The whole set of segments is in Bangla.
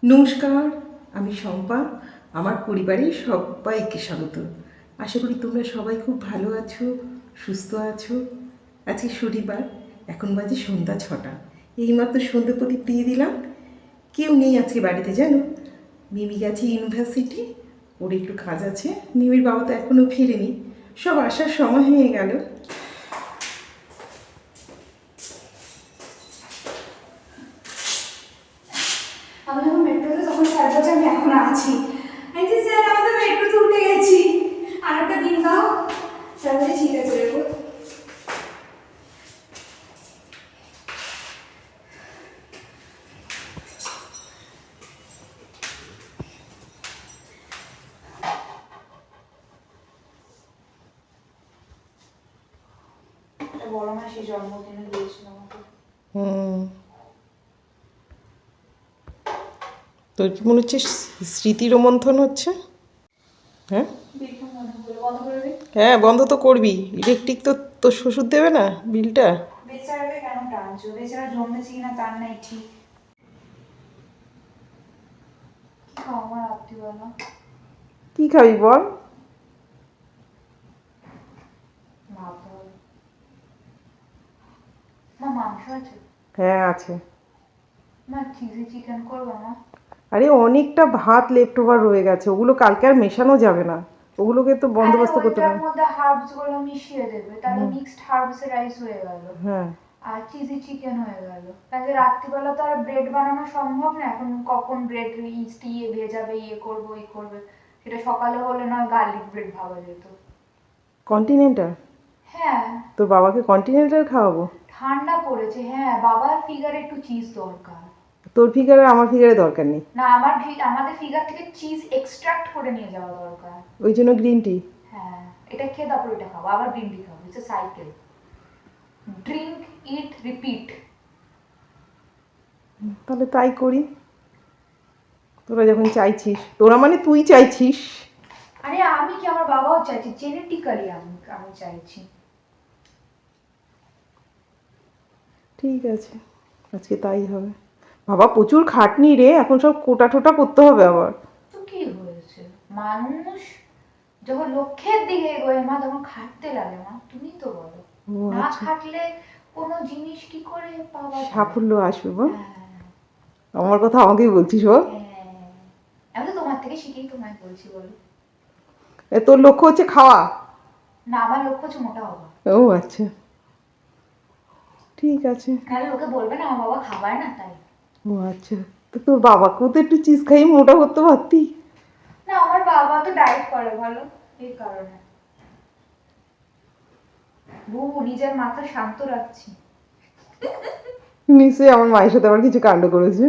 নমস্কার, আমি শম্পা। আমার পরিবারের সবাইকে স্বাগত। আশা করি তোমরা সবাই খুব ভালো আছো, সুস্থ আছো। আজকে শনিবার, এখন বাজে সন্ধ্যা 6টা। এইমাত্র সন্ধ্যে প্রদীপ দিয়ে দিলাম। কেউ নেই আজকে বাড়িতে, জানো। মিমি গেছে ইউনিভার্সিটি, ওর একটু কাজ আছে। মিমির বাবা তো এখনও ফেরেনি, সব আসার সময় হয়ে গেল। আমি যখন মেট্রোতে তখন স্যার বলছে আমি এখন আছি। আমি যে স্যার আমি তো মেট্রোতে উঠে গেছি, আর একটা দিন দাও। স্যার বলছে ঠিক আছে দেখো। বড় মাসি জন্মদিনে দিয়েছিল আমাকে। তোর কি মনে হচ্ছে স্মৃতি রোমন্থন হচ্ছে? হ্যাঁ, বন্ধ করে দে। হ্যাঁ, বন্ধ তো করবি। ইলেকট্রিক তো তোর শ্বশুর দেবে না বিলটা? বেচারাকে কেন টানছো? বেচারা জন্মেছে কিনা তার নাই ঠিক। কি খাও আমার রাত্রিবেলা? কি খাবি বল? ভাত হবে। মা মাংস আছে? হ্যাঁ আছে। মা চিলি চিকেন করবো না? আরে অনেকটা ভাত লেফট ওভার রয়ে গেছে, ওগুলো কালকে আর মেশানো যাবে না, ওগুলোকে তো বন্দোবস্ত করতে ওইটার হবে। মধ্যে হার্বস গুলো মিশিয়ে দেবে, তাহলে মিক্সড হার্বস রাইস হয়ে গেল হ্যাঁ, আর চিজি চিকেন হয়ে গেল। তাহলে রাত্রিবেলা তো আর ব্রেড বানানো সম্ভব না, এখন কখন ব্রেড ইস্ট ভেজাবে, করবো করবে। সেটা সকালে হলে না গার্লিক ব্রেড ভাবা যেত। কন্টিনেন্টাল। হ্যাঁ। তোর বাবাকে কন্টিনেন্টাল খাওয়াবো? ঠান্ডা পড়েছে, হ্যাঁ বাবার ফিগারে একটু চিজ দরকার। তোর ফিগারে আমার ফিগারে দরকার নেই। না আমাদের ফিগার থেকে চিজ এক্সট্রাক্ট করে নিয়ে যাওয়া দরকার। ওই জন্য গ্রিন টি। হ্যাঁ, এটা খেয়ে তারপর এটা খাবো, আবার গ্রিন টি খাবো। It's a cycle. Drink, it, repeat. তাহলে তাই করি, তোরা যখন চাইছিস। তোরা মানে তুই চাইছিস। আরে আমি কি, আমার বাবাও চাইছে, জেনেটিক্যালি আমি চাইছি। ঠিক আছে, আজকে তাই হবে। বাবা প্রচুর খাটনি রে, এখন সব কোটা টোটা করতে হবে আবার। তো কি হয়েছে, মানুষ যখন লক্ষ্যের দিকে এগোয় মা তখন খাটতে লাগে। মা তুমি তো বলো, ও না আচ্ছা, খাটলে কোনো জিনিস কি করে পাওয়া যায়? সাফল্য আসবে বল। হ্যাঁ, আমার কথা আমাকেই বলছিস বল। হ্যাঁ, আমি তো তোমার থেকে শিখেই তোমায় বলছি, বলো। তোর লক্ষ্য হচ্ছে খাওয়া? না, আমার লক্ষ্য হচ্ছে মোটা হওয়া। ও আচ্ছা, ঠিক আছে। নাহলে লোকে বলবে না আমার বাবা খাবার না, তাই। ও আচ্ছা, তো তোর বাবাকেও তো একটু চিজ খাইয়ে মোটা করতে পারতি। না, আমার বাবা তো ডায়েট করে ভালো, এই কারণে। নিজের মাথা শান্ত রাখছি। নিশ্চয়ই আমার মায়ের সাথে আবার কিছু কাণ্ড করেছে।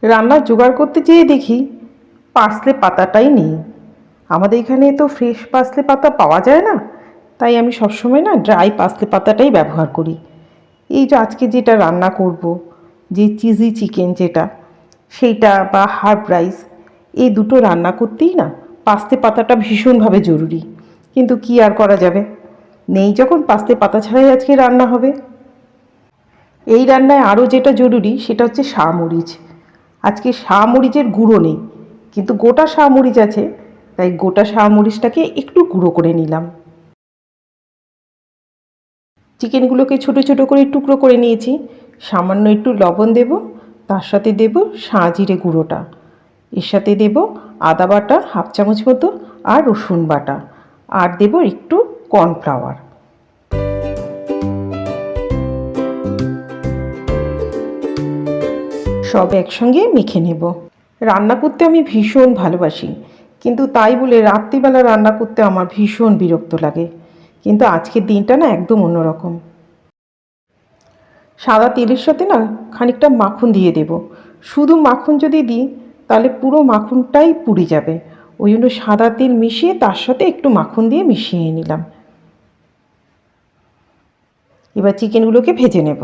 রান্নার জোগাড় করতে যেয়ে দেখি পার্সলে পাতাটাই নেই। আমাদের এখানে তো ফ্রেশ পার্সলে পাতা পাওয়া যায় না, তাই আমি সবসময় না ড্রাই পার্সলে পাতাটাই ব্যবহার করি। এই যে আজকে যেটা রান্না করব, যে চিজি চিকেন যেটা, সেইটা বা হার্ব রাইস, এই দুটো রান্না করতেই না পাস্তে পাতাটা ভীষণভাবে জরুরি। কিন্তু কি আর করা যাবে, নেই যখন পাস্তে পাতা ছাড়াই আজকে রান্না হবে। এই রান্নায় আরও যেটা জরুরি সেটা হচ্ছে শাহমরিচ। আজকে শাহমরিচের গুঁড়ো নেই, কিন্তু গোটা শাহমরিচ আছে, তাই গোটা শাহমরিচটাকে একটু গুঁড়ো করে নিলাম। চিকেনগুলোকে ছোট ছোট করে টুকরো করে নিয়েছি। সামান্য একটু লবণ দেব, তার সাথে দেব সাজিরে গুঁড়োটা, এর সাথে দেব আদা বাটা 1/2 চামচ মতো আর রসুন বাটা, আর দেব একটু কর্নফ্লাওয়ার। সব একসঙ্গে মেখে নেব। রান্না করতে আমি ভীষণ ভালোবাসি, কিন্তু তাই বলে রাত্রিবেলা রান্না করতে আমার ভীষণ বিরক্ত লাগে। কিন্তু আজকের দিনটা না একদম অন্যরকম। সাদা তেলের সাথে না খানিকটা মাখন দিয়ে দেব। শুধু মাখন যদি দিই তাহলে পুরো মাখনটাই পুড়ে যাবে। ওই জন্য সাদা তেল মিশিয়ে তার সাথে একটু মাখন দিয়ে মিশিয়ে নিলাম। এবার চিকেনগুলোকে ভেজে নেব।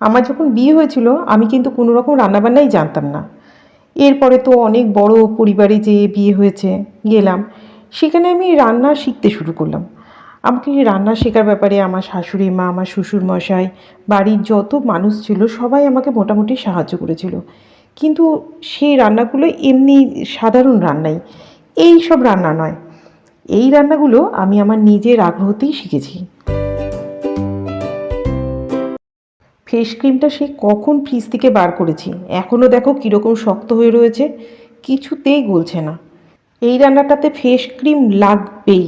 আমার যখন বিয়ে হয়েছিল আমি কিন্তু কোনো রকম রান্নাবান্নাই জানতাম না। এরপরে তো অনেক বড় পরিবারে যে বিয়ে হয়েছে গেলাম, সেখানে আমি রান্না শিখতে শুরু করলাম। আমাকে রান্না শেখার ব্যাপারে আমার শাশুড়ি মা, আমার শ্বশুর মশাই, বাড়ির যত মানুষ ছিল সবাই আমাকে মোটামুটি সাহায্য করেছিল। কিন্তু সেই রান্নাগুলো এমনি সাধারণ রান্নাই, এই সব রান্না নয়। এই রান্নাগুলো আমি আমার নিজের আগ্রহতেই শিখেছি। ফেস ক্রিমটা সে কখন ফ্রিজ থেকে বার করেছি, এখনও দেখো কীরকম শক্ত হয়ে রয়েছে, কিছুতেই গলছে না। এই রান্নাটাতে ফেস ক্রিম লাগবেই,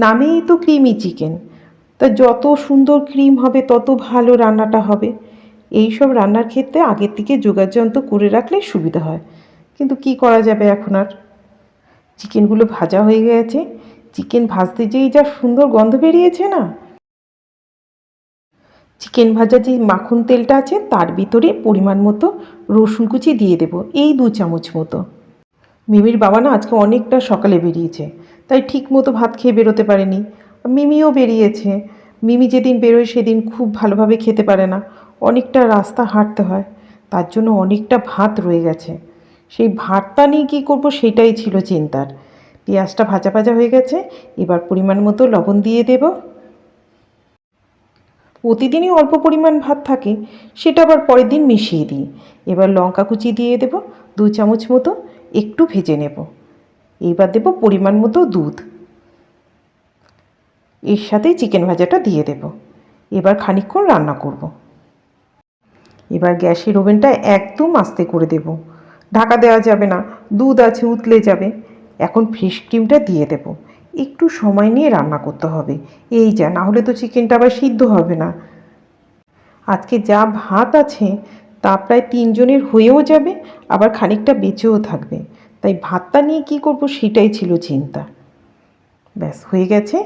নামেই তো ক্রিমি চিকেন। তা যত সুন্দর ক্রিম হবে তত ভালো রান্নাটা হবে। এই সব রান্নার ক্ষেত্রে আগের থেকে যোগাযন্ত্র করে রাখলে সুবিধা হয়, কিন্তু কি করা যাবে এখন আর। চিকেনগুলো ভাজা হয়ে গেছে। চিকেন ভাজতে যেই যা সুন্দর গন্ধ বেরিয়েছে না। চিকেন ভাজা যে মাখন তেলটা আছে তার ভিতরে পরিমাণ মতো রসুন কুচি দিয়ে দেব, এই 2 চামচ মতো। মিমির বাবা না আজকে অনেকটা সকালে বেরিয়েছে, তাই ঠিক মতো ভাত খেয়ে বেরোতে পারেনি। মিমিও বেরিয়েছে। মিমি যেদিন বেরোয় সেদিন খুব ভালোভাবে খেতে পারে না, অনেকটা রাস্তা হাঁটতে হয়, তার জন্য অনেকটা ভাত রয়ে গেছে। সেই ভাতটা নিয়ে কী করবো সেটাই ছিল চিন্তার। পেঁয়াজটা ভাজা ভাজা হয়ে গেছে, এবার পরিমাণ মতো লবণ দিয়ে দেব। প্রতিদিনই অল্প পরিমাণ ভাত থাকে, সেটা আবার পরের দিন মিশিয়ে দিই। এবার লঙ্কা কুচি দিয়ে দেব 2 চামচ মতো, একটু ভেজে নেব। এইবার দেব পরিমাণ মতো দুধ, এর সাথে চিকেন ভাজাটা দিয়ে দেব। এবার খানিকক্ষণ রান্না করব। এবার গ্যাসের ওভেনটা একদম আস্তে করে দেব, ঢাকা দেওয়া যাবে না, দুধ আছে উতলে যাবে। এখন ফিশ ক্রিমটা দিয়ে দেব। একটু সময় নিয়ে রান্না করতে হবে, এই যা, না হলে তো চিকেনটা আবার সিদ্ধ হবে না। আজকে যা ভাত আছে তা প্রায় 3 জনের হয়েও যাবে, আবার খানিকটা বেঁচেও থাকবে। তাই ভাতটা নিয়ে কী করব সেটাই ছিল চিন্তা। ব্যাস হয়ে গেছে।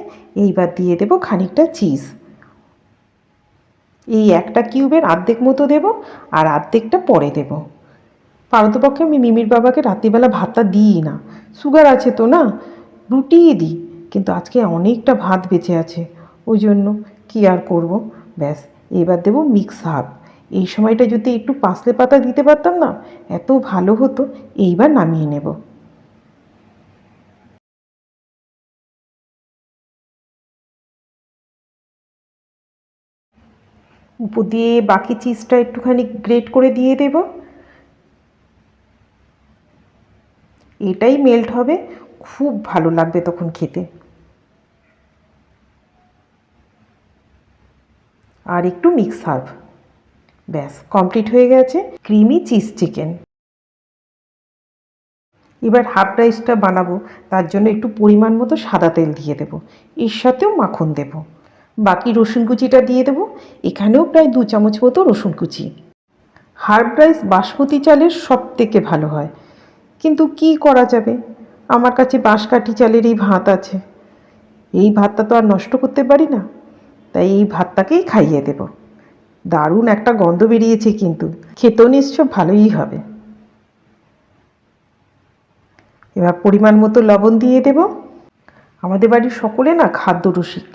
এইবার দিয়ে দেব খানিকটা চিজ। এই একটা কিউবের অর্ধেক মতো দেব, আর অর্ধেকটা পরে দেব। পারতপক্ষে আমি মিমির বাবাকে রাত্রিবেলা ভাতটা দিই না, সুগার আছে তো না, রুটিই দিই। কিন্তু আজকে অনেকটা ভাত বেঁচে আছে, ওই জন্য কী আর করব। ব্যাস এবার দেব মিক্স হার্ব। এই সময়টা যদি একটু পাসলে পাতা দিতে পারতাম না, এত ভালো হতো। এইবার নামিয়ে নেব। উপর দিয়ে বাকি চিজটা একটুখানি গ্রেট করে দিয়ে দেব। এটাই মেল্ট হবে, খুব ভালো লাগবে তখন খেতে। আর একটু মিক্স হার্ব। ব্যাস কমপ্লিট হয়ে গেছে ক্রিমি চিজ চিকেন। এবার হাফ রাইসটা বানাবো, তার জন্য একটু পরিমাণ মতো সাদা তেল দিয়ে দেব, এর সাথেও মাখন দেব। বাকি রসুন কুচিটা দিয়ে দেব, এখানেও প্রায় 2 চামচ মতো রসুন কুচি। হার্ব রাইস বাসমতি চালের সব থেকে ভালো হয়, কিন্তু কি করা যাবে, আমার কাছে বাঁশকাঠি চালের এই ভাত আছে। এই ভাতটা তো আর নষ্ট করতে পারি না, তাই এই ভাতটাকেই খাইয়ে দেব। দারুণ একটা গন্ধ বেরিয়েছে, কিন্তু খেতেও নিশ্চয় ভালোই হবে। এবার পরিমাণ মতো লবণ দিয়ে দেব। আমাদের বাড়ির সকলে না খাদ্য রসিক,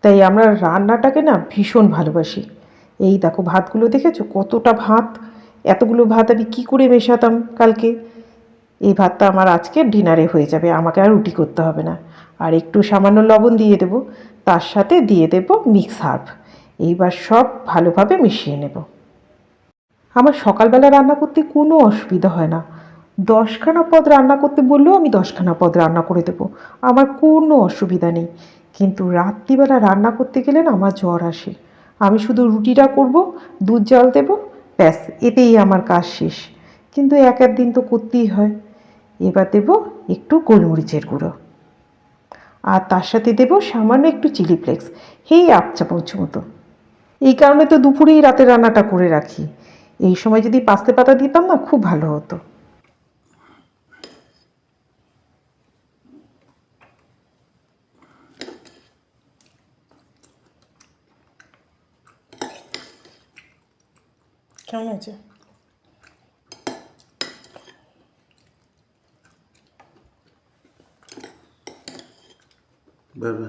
তাই আমরা রান্নাটাকে না ভীষণ ভালোবাসি। এই দেখো ভাতগুলো দেখেছো কতটা ভাত, এতগুলো ভাত আমি কী করে মেশাতাম কালকে। এই ভাতটা আমার আজকে ডিনারে হয়ে যাবে, আমাকে আর রুটি করতে হবে না। আর একটু সামান্য লবণ দিয়ে দেব, তার সাথে দিয়ে দেব মিক্স হার্ব। এইবার সব ভালোভাবে মিশিয়ে নেব। আমার সকালবেলা রান্না করতে কোনো অসুবিধা হয় না, 10খানা পদ রান্না করতে বললেও আমি 10খানা পদ রান্না করে দেবো, আমার কোনো অসুবিধা নেই। কিন্তু রাত্রিবেলা রান্না করতে গেলে না আমার জ্বর আসে। আমি শুধু রুটিটা করব, দুধ জল দেব, ব্যাস এতেই আমার কাজ শেষ। কিন্তু এক দিন তো করতেই হয়। এবার দেব একটু গোলমরিচের গুঁড়ো, আর তার সাথে দেব সামান্য একটু চিলি ফ্লেক্স, এই 1 চামচ মতো। এই কারণে তো দুপুরেই রাতের রান্নাটা করে রাখি। এই সময় যদি পাস্তে পাতা দিতাম না, খুব ভালো হতো। কেমন হয়েছে? বাবা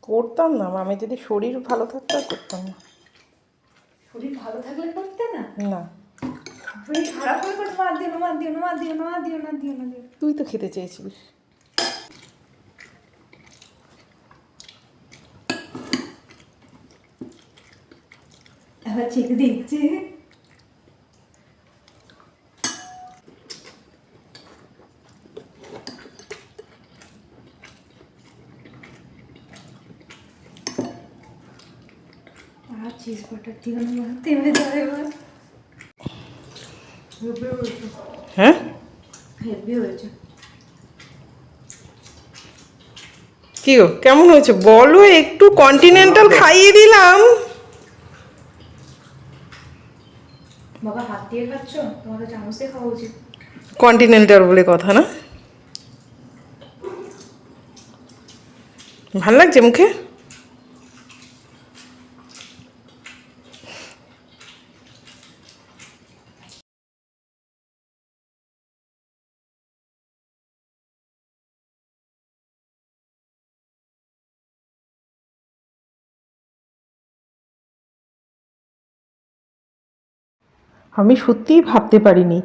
করতাম না, আমি যদি শরীর ভালো থাকতো আর করতাম না। শরীর ভালো থাকলে করতে না? না, শরীর খারাপ হলে করতে মা দিও না, মা দিও না, মা দিও না, মা দিও না, দিও না, দিও না। তুই তো খেতে চেয়েছিলিস। এবার চেখে দেখছি। আর চিজ বাটার দিও না, তেমনি যাবে এবার। হেভি হয়েছে, হ্যাঁ, হেভি হয়েছে। কি গো কেমন হয়েছে বলো? একটু কন্টিনেন্টাল খাইয়ে দিলাম। বাবা হাত দিয়ে খাচ্ছ, তোমাদের চামচ দিয়ে খাওয়া উচিত। কন্টিনেন্টাল বলে কথা না? ভাল লাগছে মুখে? আমি সত্যিই ভাবতে পারিনি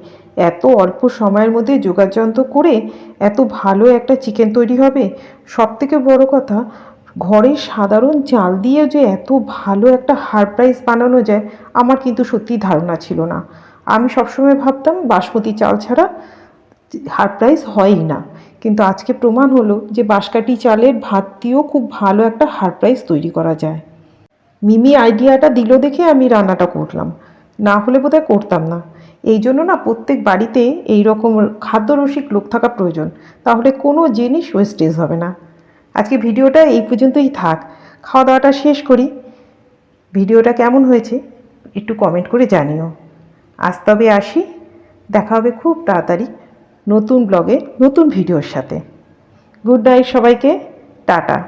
এত অল্প সময়ের মধ্যে যোগাযন্ত্র করে এত ভালো একটা চিকেন তৈরি হবে। সবথেকে বড় কথা, ঘরের সাধারণ চাল দিয়ে যে এত ভালো একটা হার্ড রাইস বানানো যায় আমার কিন্তু সত্যিই ধারণা ছিল না। আমি সবসময় ভাবতাম বাসমতি চাল ছাড়া হার্ড রাইস হয়ই না, কিন্তু আজকে প্রমাণ হলো যে বাঁশকাঠি চালের ভাত দিয়েও খুব ভালো একটা হার্ড রাইস তৈরি করা যায়। মিমি আইডিয়াটা দিল দেখে আমি রান্নাটা করলাম, না হলে বোধহয় করতাম না। এই জন্য না প্রত্যেক বাড়িতে এই রকম খাদ্যরসিক লোক থাকা প্রয়োজন, তাহলে কোনো জিনিস ওয়েস্টেজ হবে না। আজকে ভিডিওটা এই পর্যন্তই থাক, খাওয়া দাওয়াটা শেষ করি। ভিডিওটা কেমন হয়েছে একটু কমেন্ট করে জানিও। আজ তবে আসি, দেখা হবে খুব তাড়াতাড়ি নতুন ব্লগে নতুন ভিডিওর সাথে। গুড নাইট সবাইকে, টাটা।